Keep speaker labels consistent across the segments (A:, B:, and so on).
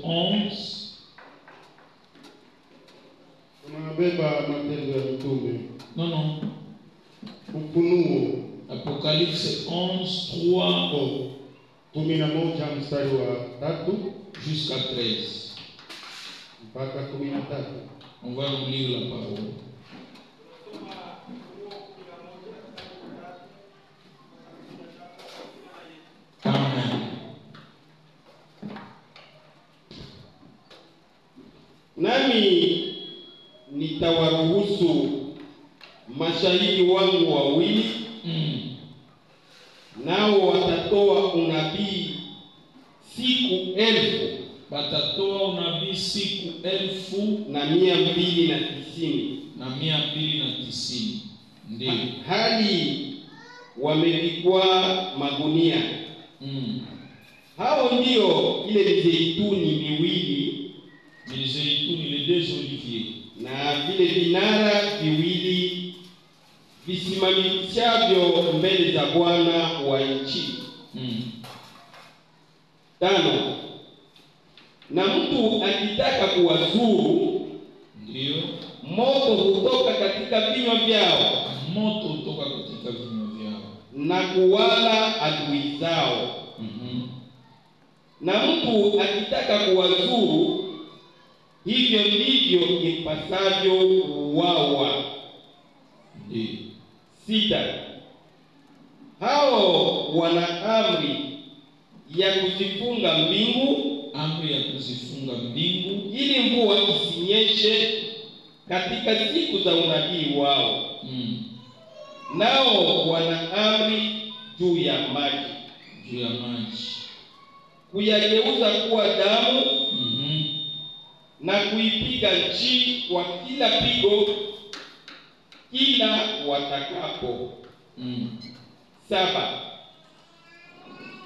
A: 11.
B: Tunabeba Matendo ya Mitume.
A: Non.
B: Ufunuo.
A: Apocalypse 11,
B: 11 mstari wa 3
A: jusqu'à 13.
B: mpaka 13.
A: On va nous lire la parole. Amen.
C: Nami nitawaruhusu mashahidi wangu wawili, nao watatoa unabii siku 1000.
A: Watatoa unabii siku
C: 1290.
A: na 290. Ndiyo.
C: Hali wamevikwa magunia. Hao ndio ile mizeituni miwili,
A: Mizeituni, les deux oliviers,
C: na vile vinara viwili visimamishavyo mbele za Bwana wa nchi. 5. Na mtu akitaka kuwazuru,
A: ndiyo,
C: moto hutoka katika vinywa vyao,
A: moto hutoka katika vinywa vyao,
C: na kuwala adui zao. Na mtu akitaka kuwazuru, hivyo ndivyo impasavyo kuuawa. 6. Hao wana amri ya kuzifunga mbingu, ili mvua isinyeshe katika siku za unabii wao. Nao wana amri juu ya maji, kuyageuza kuwa damu, na kuipiga nchi kwa kila pigo kila watakapo. 7.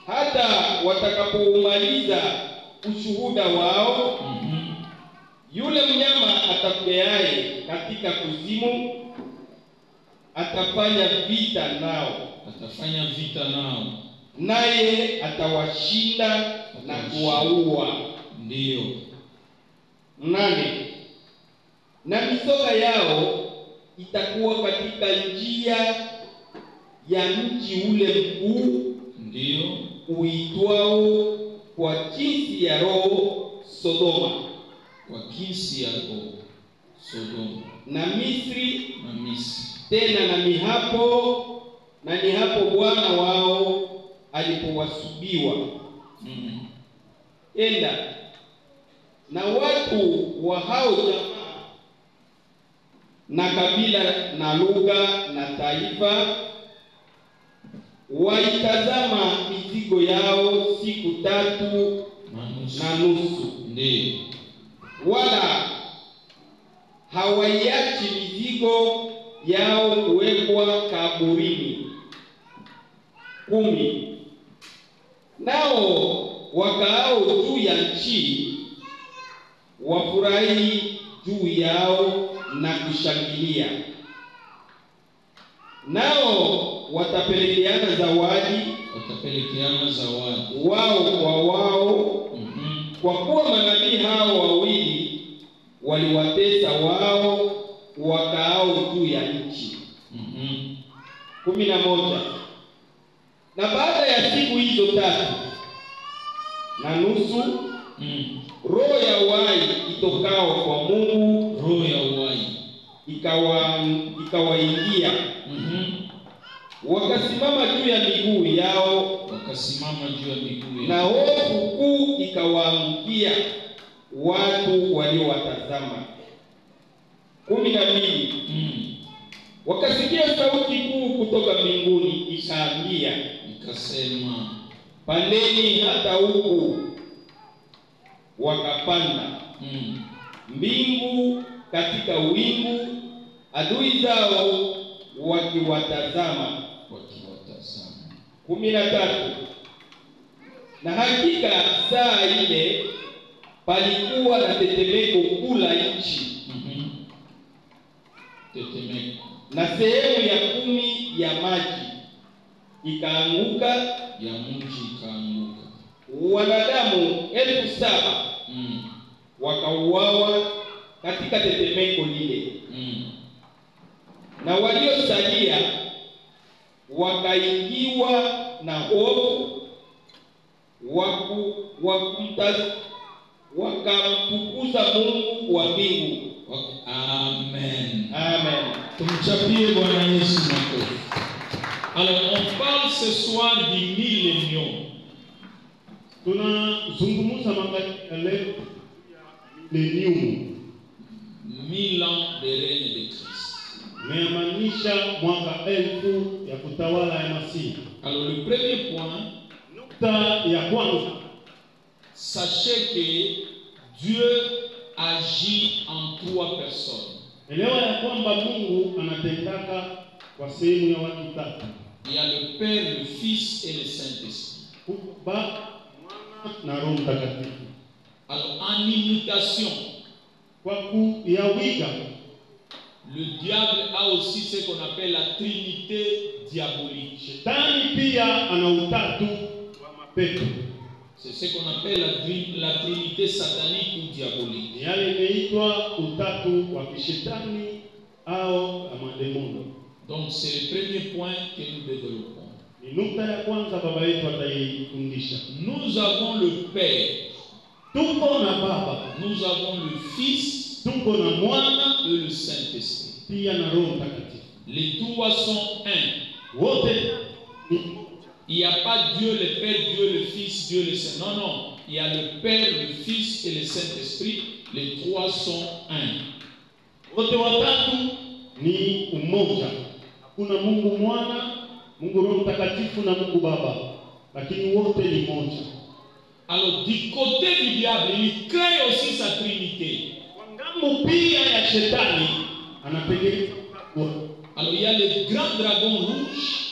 C: Hata watakapoumaliza ushuhuda wao, yule mnyama atokeaye katika kuzimu atafanya vita nao, naye atawashinda na kuwaua.
A: Ndiyo.
C: 8. Na mizoga yao itakuwa katika njia ya mji ule mkuu,
A: ndiyo,
C: uitwao kwa jinsi ya roho Sodoma, na Misri, tena na ni hapo Bwana wao alipowasubiwa. Enda na watu wa hao jamaa na kabila na lugha na taifa, waitazama mizigo yao siku 3 na nusu.
A: Ndiyo.
C: Wala hawaiachi mizigo yao kuwekwa kaburini. 10. Nao wakaao juu ya nchi wafurahi juu yao na kushangilia. Nao watapelekeana zawadi wao kwa wao, kwa kuwa manabii hao wawili waliwatesa wao wakaao juu ya nchi. 11. Na baada ya siku hizo 3 na nusu, roho ya uhai itokao kwa Mungu, ikawaingia. Wakasimama juu ya miguu yao, na hofu kuu ikawaangukia watu waliowatazama. 12. Wakasikia sauti kuu kutoka mbinguni ikaambia,
A: ikasema,
C: pandeni hata huku. Wakapanda mbingu katika wingu, adui zao wakiwatazama. 13. Na hakika saa ile palikuwa na tetemeko kula nchi, na sehemu ya 10 ya maji ikaanguka,
A: ya mji ikaanguka.
C: wanadamu 7,000 wakauawa katika tetemeko lile. Na waliosalia wakaingiwa na hofu, wakamtukuza Mungu wa mbingu.
A: Amen.
C: Amen.
A: Tumchapie Bwana Yesu makofi. Alors on parle ce soir du millénium.
B: Tunazungumza magharibi leo ya millennium.
A: 1000 ans de règne de Christ.
B: Inamaanisha mwaka 1000 ya kutawala ya Masihi.
A: Alors le premier point,
B: Nukta ya kwanza,
A: sachez que Dieu agit en 3 personnes.
B: elewa ya kwamba Mungu anatendaka kwa sehemu ya watu tatu.
A: Il y a le Père, le Fils et le Saint-Esprit.
B: Baba, Mwana na Roho Mtakatifu.
A: Alors en imitation,
B: Kwa kuyawiga,
A: le diable a aussi ce qu'on appelle la trinité diabolique.
B: Shetani pia ana utatu wa mapepo.
A: C'est ce qu'on appelle la trinité satanique ou diabolique.
B: Yale inaitwa utatu wa kishetani au mademoni.
A: Donc c'est le premier point que nous développons.
B: Ni nukta ya kwanza baba yetu ataifundisha.
A: Nous avons le Père,
B: Tuko na Baba,
A: nous avons le Fils
B: tuko na Mwana
A: et le Saint-Esprit.
B: pia na Roho Mtakatifu.
A: Les trois sont un.
B: Wote ni
A: Il n'y a pas Dieu le Père, Dieu le Fils, Dieu le Saint. Non, non. Il y a le Père, le Fils et le Saint-Esprit. Les trois sont un.
B: wote watatu ni umoja. Hakuna Mungu Mwana, Mungu Roho Mtakatifu na Mungu Baba, lakini wote ni moja.
A: Alors du côté du diable, il crée aussi sa trinité.
B: Kwa ngambo pia ya shetani anatengeneza utatu.
A: Alors il y a le grand dragon rouge,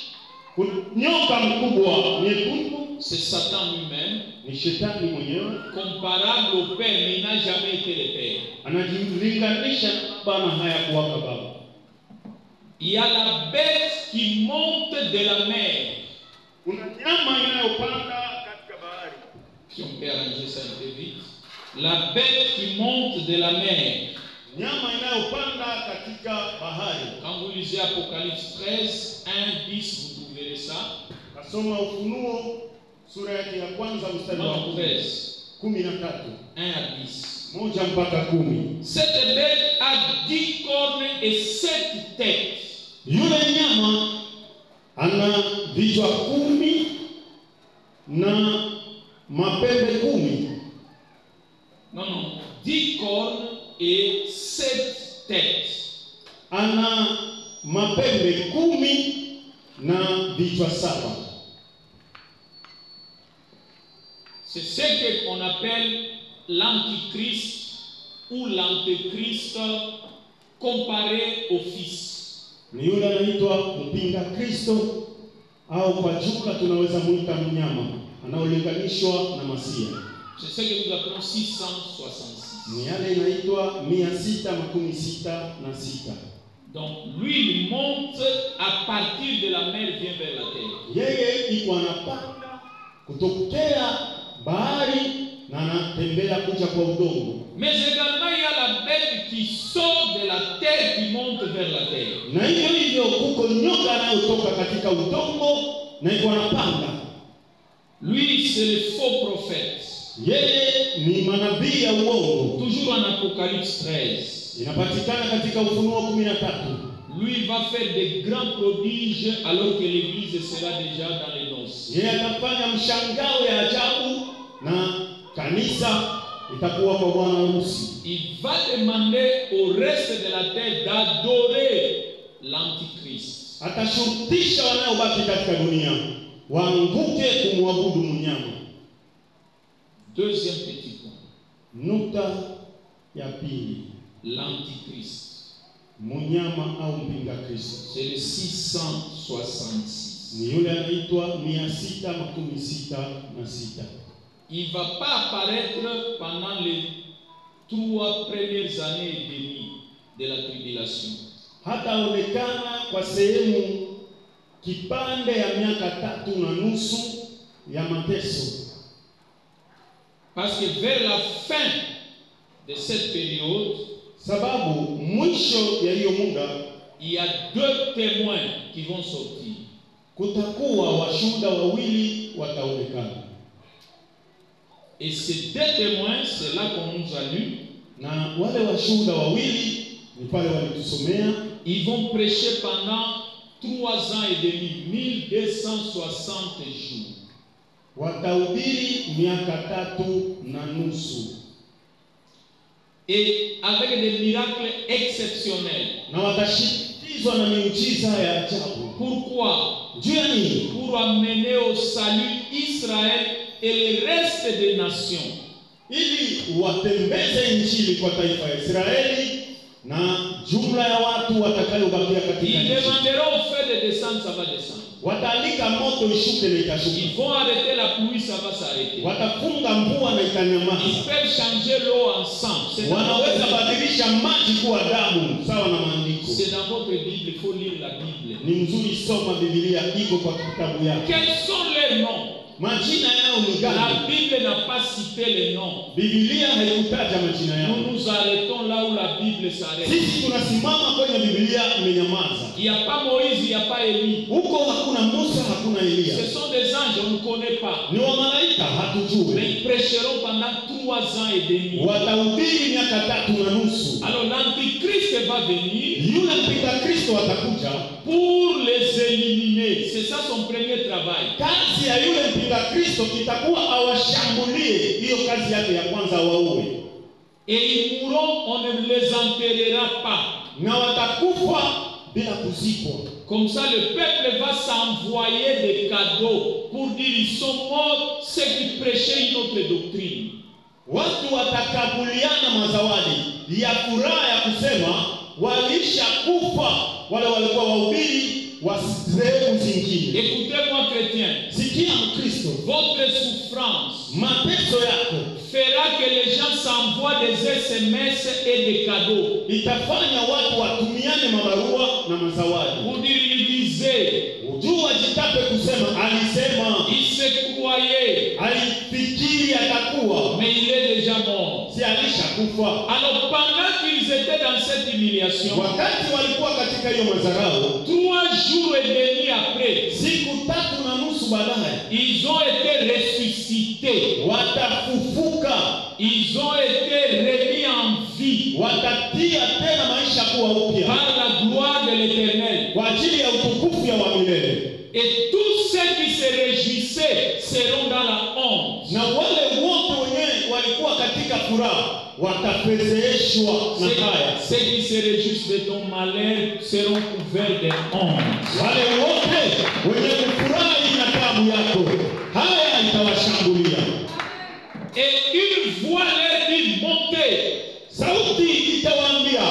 B: Kuna nyoka mkubwa nyekundu,
A: c'est Satan lui-même,
B: ni shetani mwenyewe,
A: comparable au Père, mais il n'a jamais été le Père.
B: anajilinganisha na Baba na hayakuwaka Baba.
A: Il y a la bête qui monte de la mer.
B: Kuna nyama inayopanda katika bahari.
A: Si on peut arranger ça un peu vite. La bête qui monte de la mer.
B: Nyama inayopanda katika bahari.
A: Quand vous lisez Apocalypse 13, 1, 10, vous trouverez ça.
B: Kasoma Ufunuo sura yake ya kwanza mstari wa
A: Non, 13,
B: 13,
A: 1 à 10.
B: 1 mpaka 10.
A: Cette bête a 10 cornes et 7 têtes.
B: Yule nyama ana vichwa 10 na mapembe 10.
A: Non, non, 10 cornes et 7 têtes.
B: Ana mapembe 10 na vichwa 7.
A: C'est ce qu'on appelle l'antichrist ou l'antéchrist comparé au Fils.
B: Ni yule anaitwa mpinga Kristo au kwa jumla tunaweza muita mnyama anaolinganishwa na Masia.
A: C'est ce que nous appelons 666.
B: Ni yale inaitwa 666.
A: Donc lui il monte à partir de la mer, vient vers la terre.
B: Yeye iko anapanda kutokea bahari na anatembea kuja kwa udongo.
A: Mais également il y a la bête qui sort de la terre, qui monte vers la terre.
B: Na hivyo kuko nyoka anayotoka katika udongo na iko anapanda.
A: Lui c'est le faux prophète.
B: Yeye ni manabii ya uongo.
A: Toujours en Apocalypse 13.
B: Inapatikana katika Ufunuo 13.
A: Lui va faire des grands prodiges alors que l'église sera déjà dans les noces.
B: Yeye atafanya mshangao ya ajabu na kanisa itakuwa kwa bwana harusi.
A: Il va demander au reste de la terre d'adorer l'antichrist.
B: Atashurutisha wanaobaki katika dunia waanguke kumwabudu mnyama.
A: Deuxième petit point.
B: Nukta ya pili,
A: L'antichrist.
B: mnyama au mpinga Kristo
A: C'est le 666.
B: ni yule anaitwa 666.
A: Il ne va pas apparaître pendant les 3 premières années et demie de la tribulation.
B: Hataonekana kwa sehemu kipande ya miaka 3.5 ya mateso.
A: Parce que vers la fin de cette période,
B: sababu mwisho ya hiyo muda
A: il y a 2 témoins qui vont sortir.
B: kutakuwa washuhuda wawili wataonekana.
A: Et ces 2 témoins, c'est là qu'on nous a lu,
B: Na wale washuhuda wawili ni pale walitusomea,
A: ils vont prêcher pendant 3 ans et demi, 1260 jours.
B: watahubiri miaka 3.5
A: Et avec des miracles exceptionnels.
B: na watashitizwa na miujiza ya ajabu.
A: Pourquoi?
B: Juu ya nini?
A: Pour amener au salut Israël et le reste des nations.
B: Ili watembeze injili kwa taifa ya Israeli na jumla ya watu watakayobakia katika
A: Ils
B: nchi.
A: demanderont au feu de descendre, ça va descendre.
B: Wataalika moto ishuke na itashuka.
A: Ils vont arrêter la pluie, ça va s'arrêter.
B: Watafunga mvua na
A: Ils
B: itanyamaza.
A: peuvent changer l'eau en sang. C'est dans
B: Wanaweza
A: votre-
B: badilisha maji kuwa damu sawa na maandiko.
A: c'est dans votre Bible, il faut lire la Bible.
B: Ni mzuri soma Biblia, iko kwa kitabu yake.
A: Quels sont les noms?
B: Majina yao ni
A: La
B: gani?
A: Bible n'a pas cité les noms.
B: Biblia haikutaja majina yao.
A: Nous nous arrêtons là où la Bible s'arrête.
B: Sisi tunasimama kwenye Biblia imenyamaza.
A: Il n'y a pas Moïse, il n'y a pas Élie.
B: Huko hakuna Musa, hakuna Elia.
A: Ce sont des anges, on ne connaît pas.
B: Ni wa malaika
A: Mais
B: hatujui.
A: ils prêcheront pendant 3 ans et demi.
B: Watahubiri miaka 3.5.
A: Alors l'Antichrist va venir
B: Yule mpinga Kristo atakuja.
A: pour les éliminer. C'est ça son premier travail.
B: Kazi ya yule mpinga Kristo itakuwa awashambulie. Hiyo kazi yake ya kwanza, waue.
A: Et ils mourront, on ne les enterrera pas.
B: Na watakufa bila kuzikwa.
A: Comme ça, le peuple va s'envoyer des cadeaux pour dire ils sont morts, ceux qui prêchaient une autre doctrine.
B: Watu watakabuliana mazawadi ya furaha ya kusema walisha kufa wale walikuwa wahubiri wa sehemu zingine.
A: Écoutez-moi, chrétien,
B: Sikia Mkristo,
A: votre souffrance
B: mateso yako
A: fera que les gens s'envoient des SMS et des cadeaux
B: itafanya watu watumiane mabarua na mazawadi.
A: pour dire il disait,
B: Ujua jitape kusema alisema,
A: il se croyait,
B: alifikiri atakuwa,
A: mais il est déjà mort.
B: si alishakufa.
A: Alors pendant qu'ils étaient dans cette humiliation,
B: Wakati walikuwa katika hiyo mazarao,
A: 3 jours et demi après,
B: siku 3.5 baadaye
A: ils ont été ressuscités.
B: watafufuka,
A: Ils ont été remis en vie
B: watatia tena maisha kuwa upya
A: par la gloire de l'Éternel.
B: kwa ajili ya utukufu ya wa milele.
A: Et tous ceux qui se réjouissaient seront dans la honte.
B: Na wale wote wenyewe walikuwa katika furaha watafedheheshwa na haya.
A: Ceux qui se réjouissent de ton malheur seront couverts de honte.
B: Wale wote wenye kufurahi na taabu yako, haya itawashambulia.
A: Et une voix leur dit montez.
B: Sauti itawaambia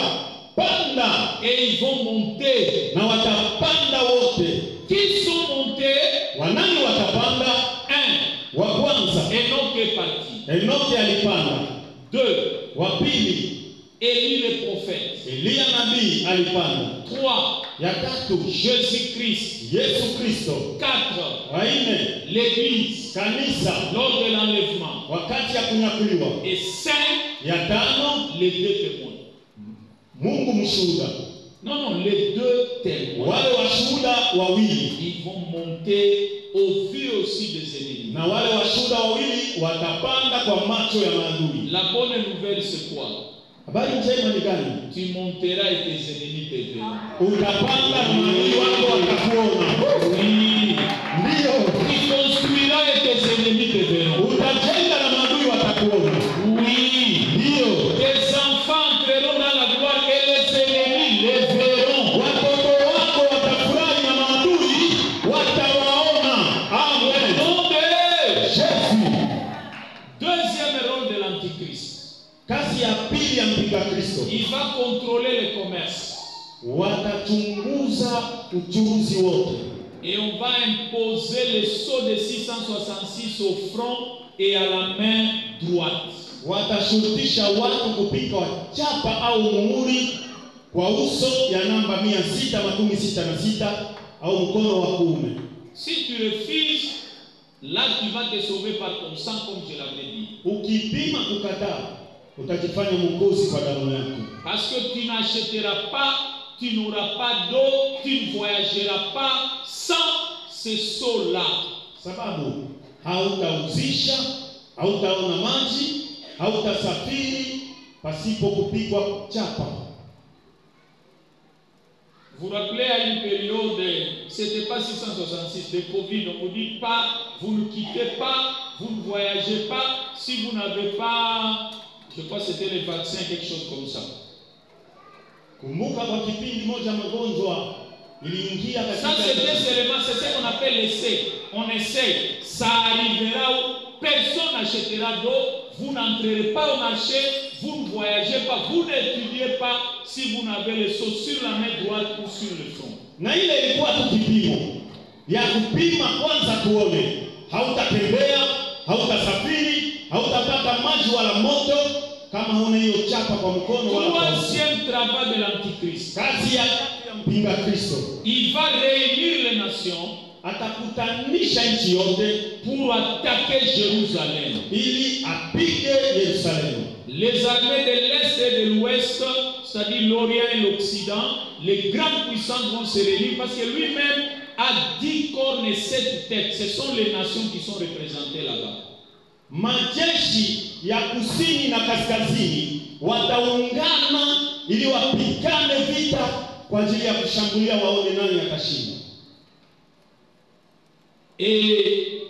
B: panda,
A: Et ils vont monter.
B: na watapanda wote.
A: Qui sont montés?
B: Wanani watapanda?
A: Un.
B: Wa kwanza
A: Enoch est parti.
B: Enoki alipanda.
A: 2.
B: Wa pili
A: Élie le prophète.
B: Eliya nabii alipanda.
A: 3.
B: Ya tatu
A: Jésus-Christ.
B: Yesu Kristo.
A: 4.
B: Wa nne
A: L'Église
B: kanisa
A: lors de l'enlèvement.
B: wakati ya kunyakuliwa.
A: Et 5.
B: Ya tano
A: Les 2 témoins.
B: Mungu mshuhuda.
A: Non, les 2 témoins.
B: Wale washuhuda wawili
A: Ils vont monter au vu aussi des ennemis.
B: na wale washuhuda wawili watapanda kwa macho ya maadui.
A: La bonne nouvelle c'est quoi?
B: Habari njema ni gani?
A: Tu monteras et tes ennemis te verront.
B: Utapanda na maadui wako watakuona.
A: Oui.
B: Ndio.
A: Tu construiras et tes ennemis te verront.
B: Utajenga na maadui watakuona.
A: Oui.
B: Ndio.
A: Tes enfants entreront dans la gloire et les ennemis les verront.
B: Watoto wako watafurahi na maadui watawaona. Amen.
A: Nom de
B: Jésus.
A: Deuxième rôle de l'Antichrist.
B: Kazi ya pili ya mpinga Kristo,
A: Il va contrôler le commerce.
B: watachunguza uchuruzi wote.
A: Et on va imposer le sceau de 666 au front et à la main droite.
B: Watashurutisha watu kupika chapa au muhuri kwa uso ya namba 666 au mkono wa kuume.
A: Si tu refuses, là tu vas te sauver par ton sang comme je l'avais dit.
B: Ukipima kukataa, utajifanya mwokozi kwa damu yako.
A: Parce que tu n'achèteras pas, tu n'auras pas d'eau, tu ne voyageras pas sans ce seau-là.
B: Sababu hautauzisha, hautaona maji, hautasafiri pasipo kupigwa chapa.
A: Vous vous rappelez à une période, c'était pas 666 de Covid, on vous dit pas, vous ne quittez pas, vous ne voyagez pas, si vous n'avez pas, je crois que c'était les vaccins, quelque chose comme ça.
B: Kumbuka kwa kipindi moja magonjwa iliingia katika.
A: Ça c'était seulement, c'est ce qu'on appelle l'essai. On essaie, ça arrivera où personne n'achètera d'eau, vous n'entrerez pas au marché, vous ne voyagez pas, vous n'étudiez pas si vous n'avez le seau sur la main droite ou sur le front.
B: Na ile ilikuwa tu kipimo ya kupima kwanza tuone hautatembea, hautasafiri, hautapata maji wala moto kama huna hiyo chapa kwa mkono wala kwa mkono.
A: Troisième travail de l'antichrist.
B: Kazi ya mpinga Kristo.
A: Il va réunir les nations,
B: atakutanisha nchi yote
A: pour attaquer Jérusalem.
B: Ili apige Yerusalemu.
A: Les armées de l'Est et de l'Ouest, c'est-à-dire l'Orient et l'Occident, les grandes puissances vont se réunir parce que lui-même a 10 cornes et 7 têtes. Ce sont les nations qui sont représentées là-bas.
B: Majeshi ya kusini na kaskazini wataungana ili wapigane vita kwa ajili ya kushambulia waone nani atashinda.
A: Et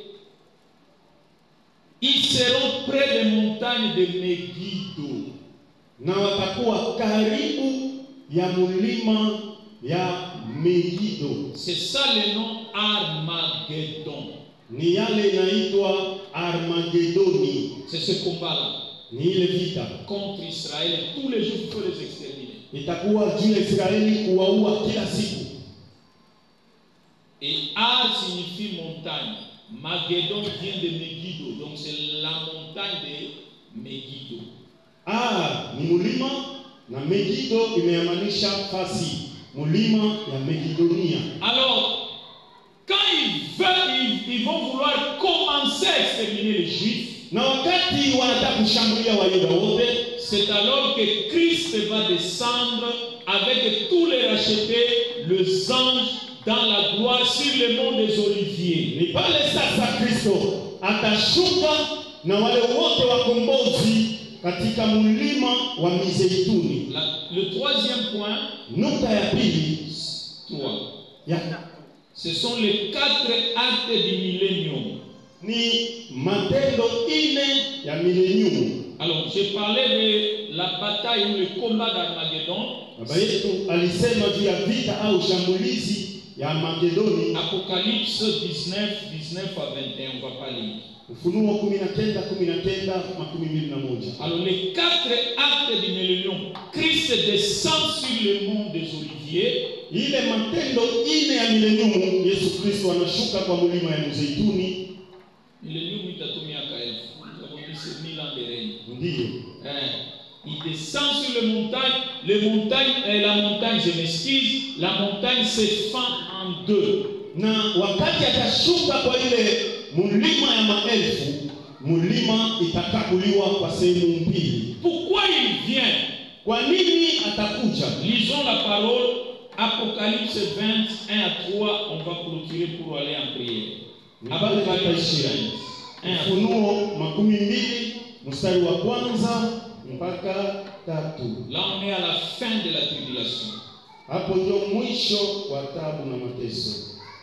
A: ils seront près des montagnes de Megiddo.
B: Na watakuwa karibu ya mulima ya Megiddo.
A: C'est ça le nom Armageddon.
B: Ni yale inaitwa Armagedoni.
A: C'est ce combat-là.
B: Ni ile vita
A: contre Israël et tous les jours il faut les exterminer.
B: Itakuwa juu ya Israeli kuwaua kila siku.
A: Et Ar signifie montagne. Magedon vient de Megiddo, donc c'est la montagne de Megiddo.
B: Ar ni mulima na Megiddo imeyamanisha fasi, mulima ya Megidonia.
A: Alors, quand ils vont vouloir commencer à exterminer les Juifs,
B: na wakati wanataka kushambulia Wayuda wote,
A: c'est alors que Christ va descendre avec tous les rachetés, les anges, dans la gloire sur le mont des Oliviers.
B: Ni pale sasa Kristo atashuka na wale wote wakombozi katika mlima wa Mizeituni.
A: Le troisième point,
B: nukta ya pili,
A: 3. Ce sont les 4 actes du millénium.
B: Ni matendo ine ya millennium.
A: Alors, j'ai parlé de la bataille ou le combat d'Armageddon.
B: Baba yetu alisema juu ya vita au shambulizi ya Armagedoni.
A: Apocalypse 19, 19 à 21, on va pas lire.
B: Ufunuo 19:19-21.
A: Alors les 4 actes du millénium, Christ descend sur le mont des Oliviers.
B: Ile matendo ine ya millennium, Yesu Kristo anashuka kwa mlima ya Mzeituni.
A: Millénium itatumia kaelfu. Nous avons dit c'est 1000 ans de règne.
B: Ndiyo.
A: Il descend sur la montagne, je m'excuse, la montagne se fend en 2.
B: Na wakati atashuka kwa ile mulima ya maelfu, mulima itakabuliwa kwa sehemu mbili.
A: Pourquoi il vient?
B: Kwa nini atakuja?
A: Lisons la parole, Apocalypse 21 à 3, on va clôturer pour aller en prière. Apocalypse 21.
B: Ufunuo 12 mstari wa kwanza mpaka 3.
A: Là on est à la fin de la tribulation.
B: Hapo ndio mwisho wa taabu na mateso.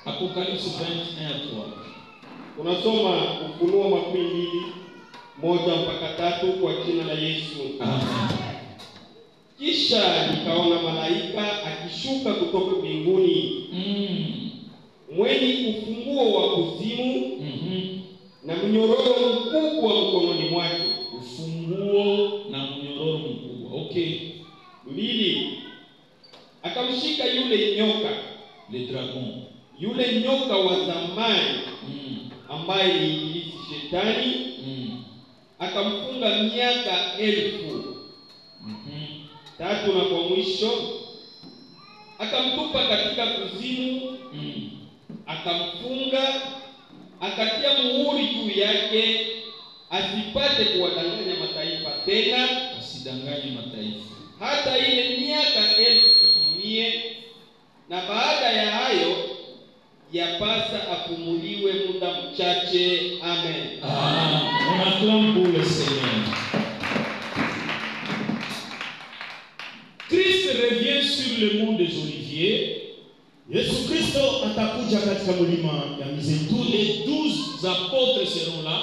A: Apocalypse 21 à 3.
C: Unasoma Ufunuo 12 1 mpaka 3 kwa jina la Yesu.
A: Amen.
C: Kisha nikaona malaika akishuka kutoka mbinguni, mwenye ufunguo wa kuzimu na mnyororo mkubwa mkononi mwake.
A: Ufunguo na mnyororo mkubwa. Okay.
C: 2. Akamshika yule nyoka,
A: le dragon,
C: yule nyoka wa zamani ambaye ni ibilisi shetani, akamfunga miaka 1000. 3 na kwa mwisho akamtupa katika kuzimu, akamfunga, akatia muhuri juu yake asipate kuwadanganya mataifa tena,
A: Usidanganye mataifa.
C: hata ile miaka 1000 itimie, na baada ya hayo yapasa apumuliwe muda mchache. Amen.
A: On acclame pour le Seigneur. Christ revient sur le mont des Oliviers.
B: Yesu Kristo atakuja katika mlima ya Mizeituni.
A: Les 12 apôtres seront là.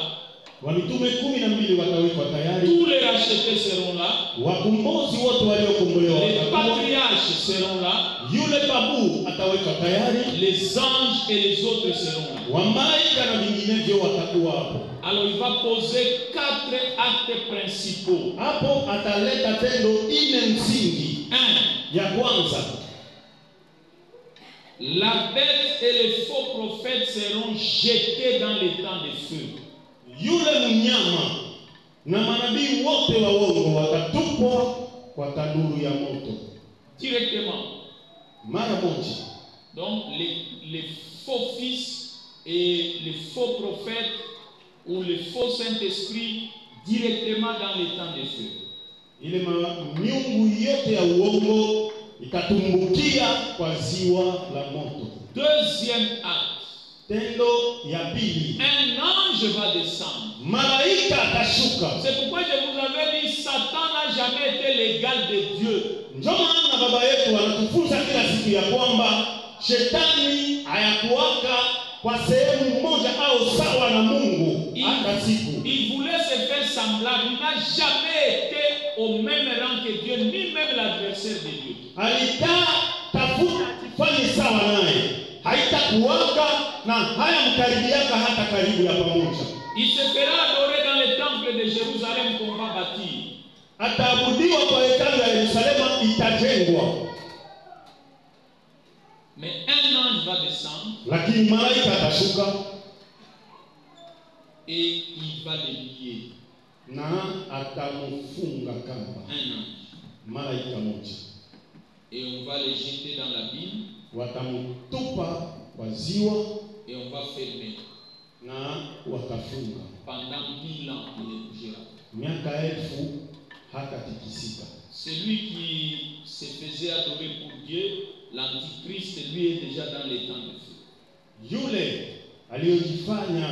B: Wamitume 12 watawekwa tayari.
A: Tous les rachetés seront là.
B: Wakombozi wote waliokombolewa
A: Les
B: watakuwa.
A: patriarches seront là.
B: Yule babu atawekwa tayari.
A: Les anges et les autres seront là.
B: Wamalaika na vinginevyo watakuwa hapo.
A: Alors il va poser 4 actes principaux.
B: Hapo ataleta tendo 4 msingi.
A: 1.
B: Ya kwanza,
A: La bête et les faux prophètes seront jetés dans les temps de feu.
B: yule mnyama na manabii wote wa uongo watatupwa kwa tanuru ya moto
A: Directement.
B: mara moja.
A: Donc les faux fils et les faux prophètes ou les faux Saint-Esprit directement dans les temps de feu.
B: Ile miungu yote ya uongo itatumbukia kwa ziwa la moto.
A: Deuxième acte.
B: Tendo ya pili,
A: Un ange va descendre.
B: malaika atashuka.
A: C'est pourquoi je vous avais dit, Satan n'a jamais été l'égal de Dieu.
B: Ndio maana baba yetu anatufunza kila siku ya kwamba shetani hayakuwaka kwa sehemu moja au sawa na Mungu hata siku.
A: Il voulait se faire semblable. Il n'a jamais été au même rang que Dieu, ni même l'adversaire de Dieu.
B: Tafuta kufanya sawa naye, haitakuwaka na haya mkaribiaka hata karibu ya pamoja.
A: Il se fera adorer dans le temple de Jérusalem qu'on va bâtir.
B: Ataabudiwa kwa hekalu ya Yerusalemu itajengwa.
A: Mais un ange va descendre
B: Lakini malaika atashuka
A: et il va le lier.
B: na atamfunga kamba.
A: Un ange.
B: Malaika moja.
A: Et on va le jeter dans l'abîme
B: Watamtupa kwa ziwa
A: et on va fermer.
B: na watafunga.
A: Pendant 1000 ans, il ne bougera.
B: Miaka 1000 hatatikisika.
A: Celui qui se faisait adorer pour Dieu, l'antichrist, lui est déjà dans les temps de feu.
B: Yule aliyojifanya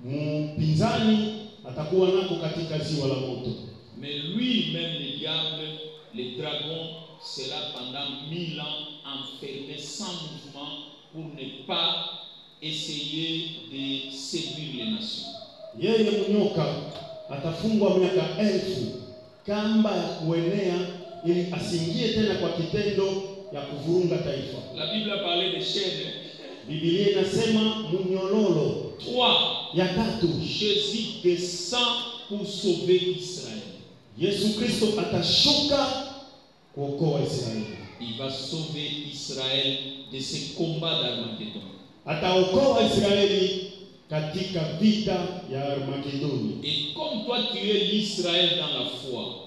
B: mpinzani atakuwa nako katika ziwa la moto.
A: Mais lui-même, le diable, le dragon, sera pendant 1000 ans enfermé sans mouvement pour ne pas essayer de séduire les nations.
B: Yeye mnyoka atafungwa miaka 1000 kamba ya kuenea ili asiingie tena kwa kitendo ya kuvurunga taifa.
A: La Bible a parlé de chaînes.
B: Biblia inasema mnyololo.
A: 3.
B: Ya tatu,
A: Jésus descend pour sauver Israël.
B: Yesu Kristo atashuka kuokoa Israeli.
A: Il va sauver Israël de ce combat d'Armageddon.
B: Ataokoa Israeli katika vita ya Armagedoni.
A: Et comme toi tu es l'Israël dans la foi,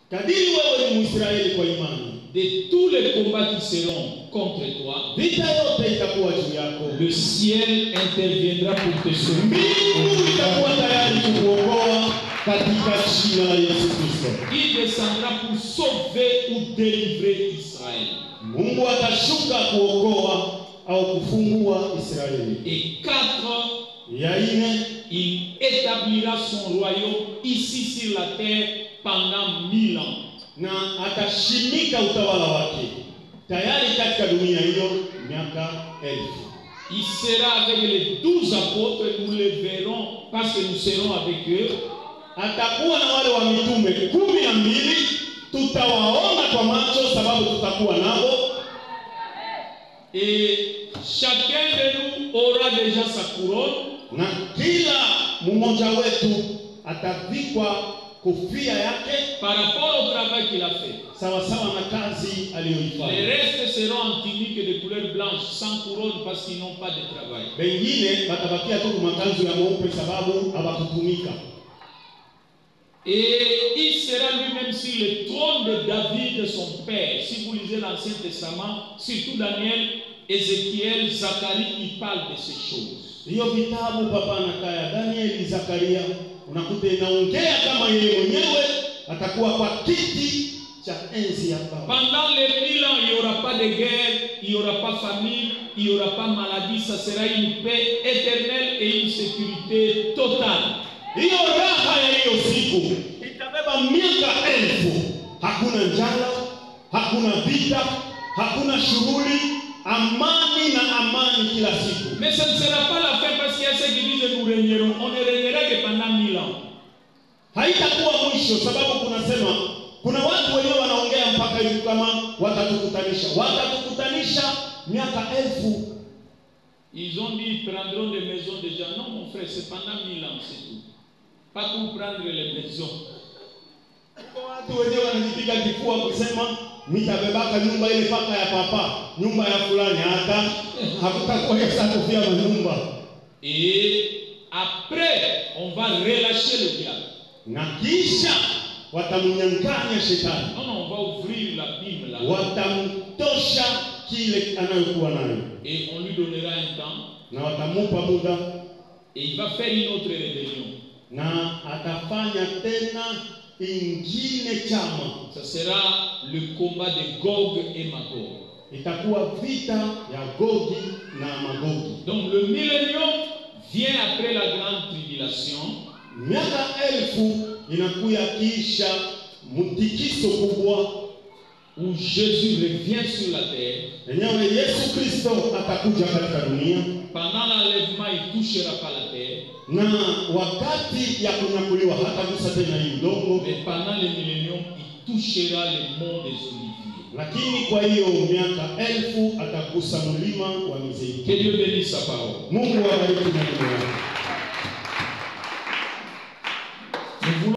B: Kadiri wewe ni Mwisraeli kwa imani,
A: de tous les combats qui seront contre toi,
B: vita yote itakuwa juu yako.
A: le ciel interviendra pour te sauver.
B: Mbingu itakuwa tayari kukuokoa katika jina la Yesu Kristo.
A: Il descendra pour sauver ou délivrer Israël.
B: Mungu atashuka kuokoa au kufungua Israeli.
A: Et 4,
B: Ya ine,
A: il établira son royaume ici sur la terre pendant 1000 ans.
B: na atashimika utawala wake tayari katika dunia hiyo miaka 1000.
A: Il sera avec les 12 apôtres, nous les verrons parce que nous serons avec eux.
B: Atakuwa na wale wa mitume 12, tutawaona kwa macho sababu tutakuwa nao.
A: Et chacun de nous aura déjà sa couronne.
B: Na kila mmoja wetu atavikwa kofia yake
A: Par rapport au travail qu'il a fait.
B: sawa sawa na kazi
A: Les
B: aliyoifanya.
A: restes seront en tunique de couleur blanche, sans couronne parce qu'ils n'ont pas de travail.
B: Wengine watabakia tu makanzu ya mweupe sababu hawakutumika.
A: Et il sera lui-même sur le trône de David, son père. Si vous lisez l'Ancien Testament, surtout Daniel, Ézéchiel, Zacharie, ils parlent de ces choses.
B: Hiyo vitabu papa na kaya Danieli, Zakaria unakuta inaongea kama yeye mwenyewe atakuwa kwa kiti cha enzi ya Baba.
A: Pendant les 1000 ans, il n'y aura pas de guerre, il n'y aura pas famine, il n'y aura pas maladie. Ça sera une paix éternelle et une sécurité totale.
B: Hiyo raha ya hiyo siku itabeba miaka 1000. Hakuna njala, hakuna vita, hakuna shughuli, amani na amani kila siku.
A: Mais ce ne sera pas la fin parce qu'il y a ceux qui disent nous régnerons. On ne régnera que pendant 1000 ans.
B: Haitakuwa mwisho sababu kuna watu wenyewe wanaongea mpaka hivi kama watatukutanisha miaka 1000.
A: Ils ont dit ils prendront des maisons des gens. Non mon frère, c'est pendant 1000 ans, c'est tout. Pas pour prendre les maisons.
B: Watu wenyewe wanajipiga kifua kusema nitabebaka nyumba ile paka ya papa, nyumba ya fulani, hata hakutakuwa hesa kufia manyumba.
A: Et après on va relâcher le diable.
B: Na kisha watamnyang'anya shetani.
A: Non, on va ouvrir la Bible là.
B: Watamtosha kile anayokuwa nayo.
A: Et on lui donnera un temps.
B: Na watamupa muda.
A: Et il va faire une autre rébellion.
B: Na atafanya tena ingine chama.
A: Ça sera le combat de Gog et Magog.
B: Itakuwa vita ya Gogi na Magogi.
A: Donc le millénium vient après la grande tribulation.
B: Miaka 1000 inakuya kisha mtikiso kubwa
A: où Jésus revient sur la terre.
B: Enyewe Yesu Kristo atakuja katika dunia.
A: Pendant l'enlèvement, il ne touchera pas la terre.
B: Na wakati ya kunyakuliwa hata gusa tena hii udongo.
A: Mais pendant le millénium, il touchera le mont des Oliviers.
B: Lakini kwa hiyo miaka 1000 atagusa mlima wa Mizeituni.
A: Que Dieu bénisse sa parole.
B: Mungu awabariki.